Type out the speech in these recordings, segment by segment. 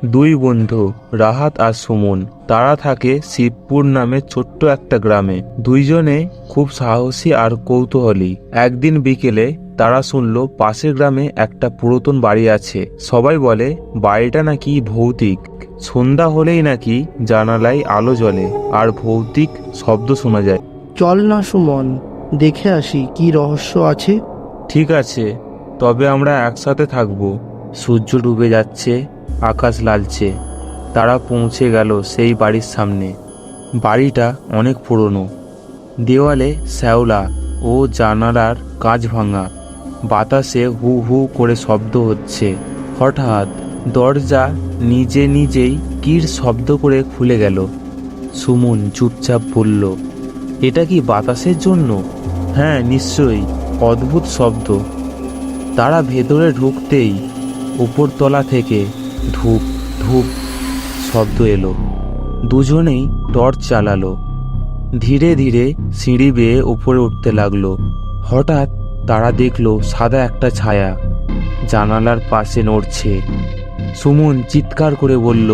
দুই বন্ধু রাহাত আর সুমন, তারা থাকে শিবপুর নামে ছোট্ট একটা গ্রামে। দুইজনে খুব সাহসী আর কৌতূহলী। একদিন বিকেলে তারা শুনল পাশের গ্রামে একটা পুরাতন বাড়ি আছে। সবাই বলে বাড়িটা নাকি ভৌতিক। সন্ধ্যা হলেই নাকি জানালায় আলো জ্বলে আর ভৌতিক শব্দ শোনা যায়। চল না সুমন, দেখে আসি কি রহস্য আছে। ঠিক আছে, তবে আমরা একসাথে থাকবো। সূর্য ডুবে যাচ্ছে, আকাশ লালচে। তারা পৌঁছে গেল সেই বাড়ির সামনে। বাড়িটা অনেক পুরনো, দেওয়ালে শ্যাওলা ও জানালার কাঁচ ভাঙা। বাতাসে হু হু করে শব্দ হচ্ছে। হঠাৎ দরজা নিজে নিজেই কির শব্দ করে খুলে গেল। সুমন চুপচাপ বলল, এটা কি বাতাসের জন্য? হ্যাঁ, নিশ্চয়ই, অদ্ভুত শব্দ। তারা ভেতরে ঢুকতেই উপরতলা থেকে ধূপ ধূপ শব্দ এলো। দুজনেই টর্চ চালালো। ধীরে ধীরে সিঁড়ি বেয়ে উপরে উঠতে লাগলো। হঠাৎ তারা দেখলো সাদা একটা ছায়া জানালার পাশে নড়ছে। সুমন চিৎকার করে বলল,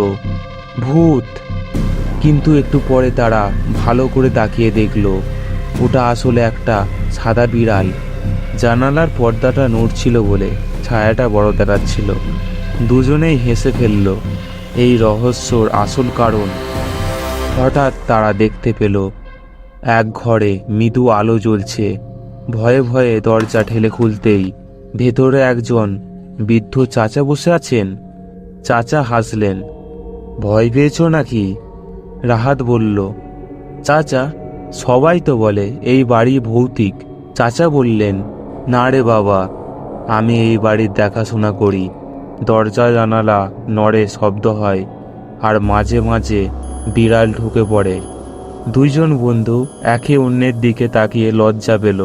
ভূত! কিন্তু একটু পরে তারা ভালো করে তাকিয়ে দেখলো ওটা আসলে একটা সাদা বিড়াল। জানালার পর্দাটা নড়ছিল বলে ছায়াটা বড় দেখাচ্ছিল। দুজনেই হেসে ফেলল এই রহস্যর আসল কারণ। হঠাৎ তারা দেখতে পেল এক ঘরে মৃদু আলো জ্বলছে। ভয়ে ভয়ে দরজা ঠেলে খুলতেই ভেতরে একজন বৃদ্ধ চাচা বসে আছেন। চাচা হাসলেন। ভয় পেয়েছো নাকি? রাহাত বলল, চাচা, সবাই তো বলে এই বাড়ি ভৌতিক। চাচা বললেন, না রে বাবা, আমি এই বাড়ির দেখাশোনা করি। দরজা জানালা নড়ে, শব্দ হয়, আর মাঝে মাঝে বিড়াল ঢুকে পড়ে। দুইজন বন্ধু একে অন্যের দিকে তাকিয়ে লজ্জা পেল।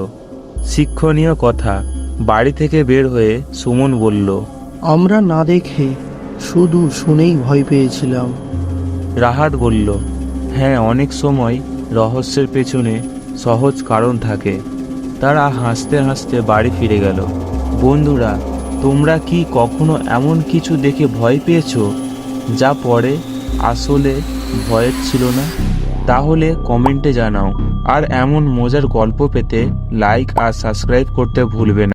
শিক্ষণীয় কথা। বাড়ি থেকে বের হয়ে সুমন বলল, আমরা না দেখে শুধু শুনেই ভয় পেয়েছিলাম। রাহাত বলল, হ্যাঁ, অনেক সময় রহস্যের পেছনে সহজ কারণ থাকে। তারা হাসতে হাসতে বাড়ি ফিরে গেল। বন্ধুরা, তোমরা কি কখনো এমন কিছু দেখে ভয় পেয়েছো যা পরে আসলে ভয়ের ছিল না? তাহলে কমেন্টে জানাও। আর এমন মজার গল্প পেতে লাইক আর সাবস্ক্রাইব করতে ভুলবে না।